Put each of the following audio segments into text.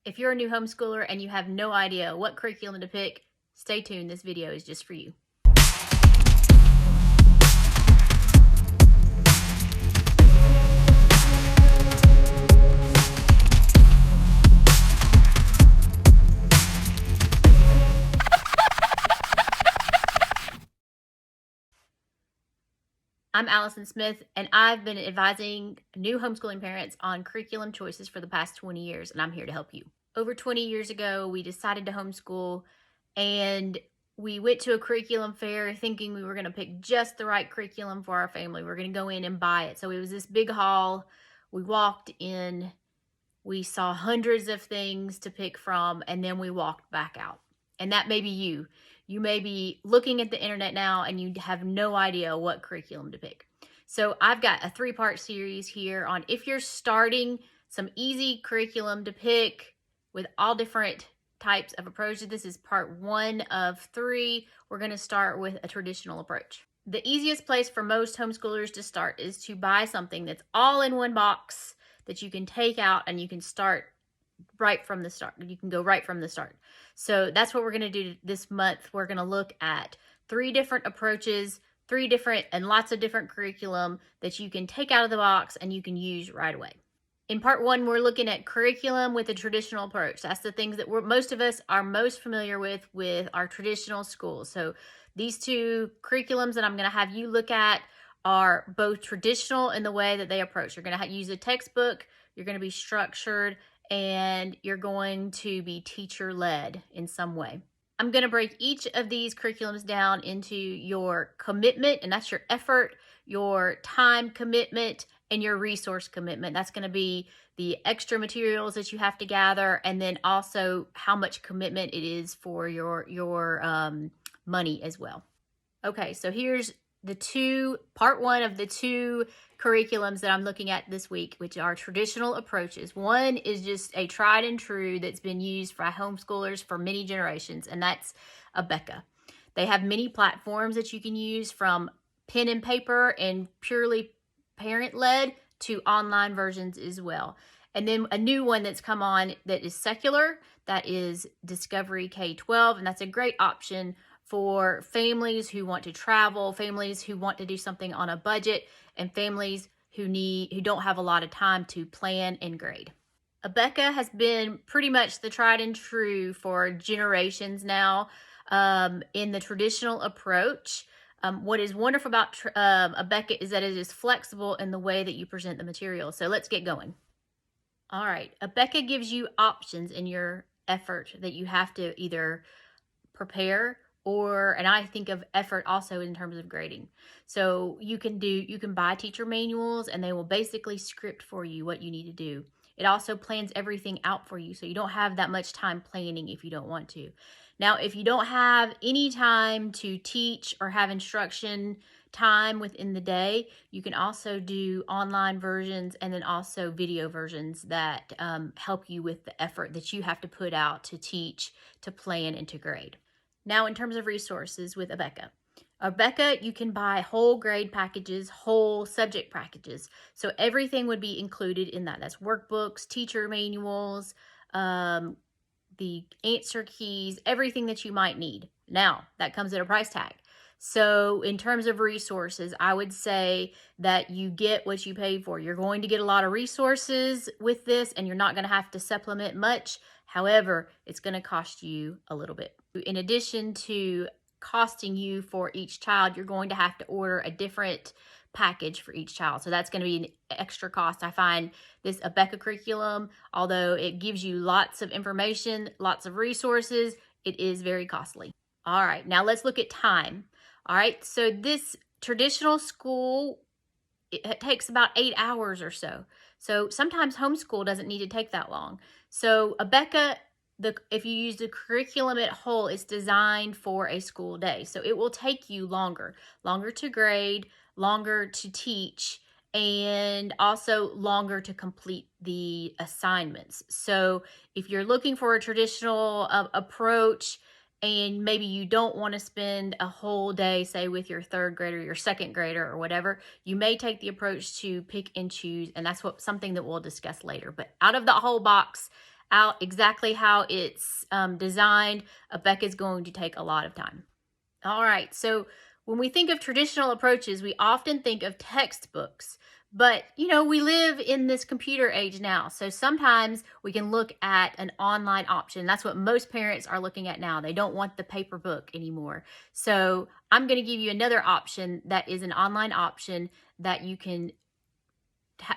If you're a new homeschooler and you have no idea what curriculum to pick, stay tuned. This video is just for you. I'm Alison Smith, and I've been advising new homeschooling parents on curriculum choices for the past 20 years, and I'm here to help you. Over 20 years ago, we decided to homeschool, and we went to a curriculum fair thinking we were going to pick just the right curriculum for our family. We're going to go in and buy it. So it was this big hall. We walked in, we saw hundreds of things to pick from, and then we walked back out. And that may be you. You may be looking at the internet now and you have no idea what curriculum to pick. So I've got a 3-part series here on if you're starting some easy curriculum to pick with all different types of approaches. This is part 1 of 3. We're going to start with a traditional approach. The easiest place for most homeschoolers to start is to buy something that's all in one box that you can take out and you can start right from the start. You can go right from the start. So that's what we're going to do this month. We're going to look at 3 different approaches, 3 different and lots of different curriculum that you can take out of the box and you can use right away. In part 1, we're looking at curriculum with a traditional approach. That's the things that most of us are most familiar with our traditional schools. So these 2 curriculums that I'm going to have you look at are both traditional in the way that they approach. You're going to use a textbook, you're going to be structured, and you're going to be teacher-led in some way. I'm going to break each of these curriculums down into your commitment, and that's your effort, your time commitment, and your resource commitment. That's going to be the extra materials that you have to gather, and then also how much commitment it is for your money as well. Okay, so here's part 1 of the 2 curriculums that I'm looking at this week, which are traditional approaches. One is just a tried and true that's been used by homeschoolers for many generations, and that's Abeka. They have many platforms that you can use, from pen and paper and purely parent-led to online versions as well. And then a new one that's come on that is secular, that is Discovery K-12, and that's a great option for families who want to travel, families who want to do something on a budget, and families who don't have a lot of time to plan and grade. Abeka has been pretty much the tried and true for generations now in the traditional approach. What is wonderful about Abeka is that it is flexible in the way that you present the material. So let's get going. All right, Abeka gives you options in your effort that you have to either prepare and I think of effort also in terms of grading. So you can buy teacher manuals, and they will basically script for you what you need to do. It also plans everything out for you, so you don't have that much time planning if you don't want to. Now, if you don't have any time to teach or have instruction time within the day, you can also do online versions and then also video versions that help you with the effort that you have to put out to teach, to plan, and to grade. Now, in terms of resources with Abeka, you can buy whole grade packages, whole subject packages. So everything would be included in that. That's workbooks, teacher manuals, the answer keys, everything that you might need. Now, that comes at a price tag. So in terms of resources, I would say that you get what you pay for. You're going to get a lot of resources with this, and you're not going to have to supplement much. However, it's going to cost you a little bit. In addition to costing you for each child, you're going to have to order a different package for each child. So that's going to be an extra cost. I find this Abeka curriculum, although it gives you lots of information, lots of resources, it is very costly. All right, now let's look at time. All right, so this traditional school, it takes about 8 hours or so. So sometimes homeschool doesn't need to take that long. So Abeka, if you use the curriculum at whole, it's designed for a school day. So it will take you longer to grade, longer to teach, and also longer to complete the assignments. So if you're looking for a traditional approach, and maybe you don't want to spend a whole day, say, with your 3rd grader, your 2nd grader, or whatever, you may take the approach to pick and choose, and that's something that we'll discuss later. But out of the whole box, out exactly how it's designed, Becca's going to take a lot of time. All right, so when we think of traditional approaches, we often think of textbooks. But, we live in this computer age now. So sometimes we can look at an online option. That's what most parents are looking at now. They don't want the paper book anymore. So I'm going to give you another option that is an online option that you can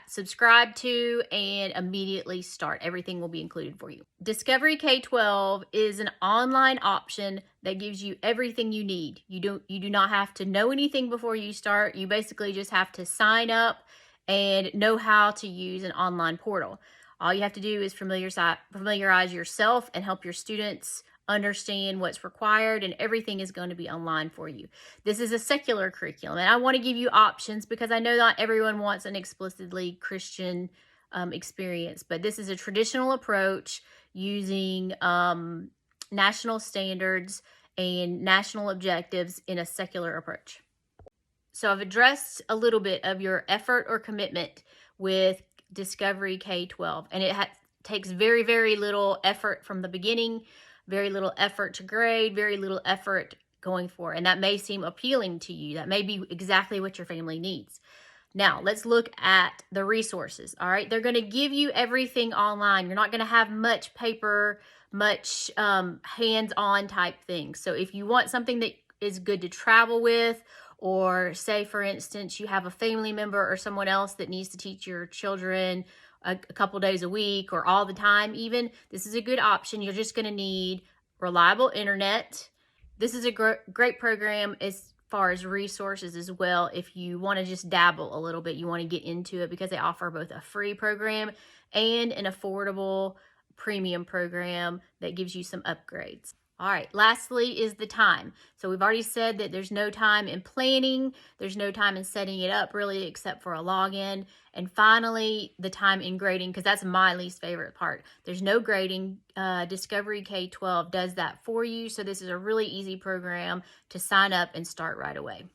subscribe to and immediately start. Everything will be included for you. Discovery K-12 is an online option that gives you everything you need. You do not have to know anything before you start. You basically just have to sign up and know how to use an online portal. All you have to do is familiarize yourself and help your students understand what's required, and everything is going to be online for you. This is a secular curriculum, and I want to give you options because I know not everyone wants an explicitly Christian experience, but this is a traditional approach using national standards and national objectives in a secular approach. So I've addressed a little bit of your effort or commitment with Discovery K-12, and it takes very, very little effort from the beginning, very little effort to grade, very little effort going forward. And that may seem appealing to you. That may be exactly what your family needs. Now, let's look at the resources. All right, they're going to give you everything online. You're not going to have much paper, much hands-on type things. So if you want something that is good to travel with, or say, for instance, you have a family member or someone else that needs to teach your children a couple days a week or all the time even, this is a good option. You're just going to need reliable internet. This is a great program as far as resources as well. If you want to just dabble a little bit, you want to get into it, because they offer both a free program and an affordable premium program that gives you some upgrades. All right, lastly is the time. So we've already said that there's no time in planning, there's no time in setting it up really, except for a login. And finally, the time in grading, because that's my least favorite part. There's no grading. Discovery K-12 does that for you. So this is a really easy program to sign up and start right away.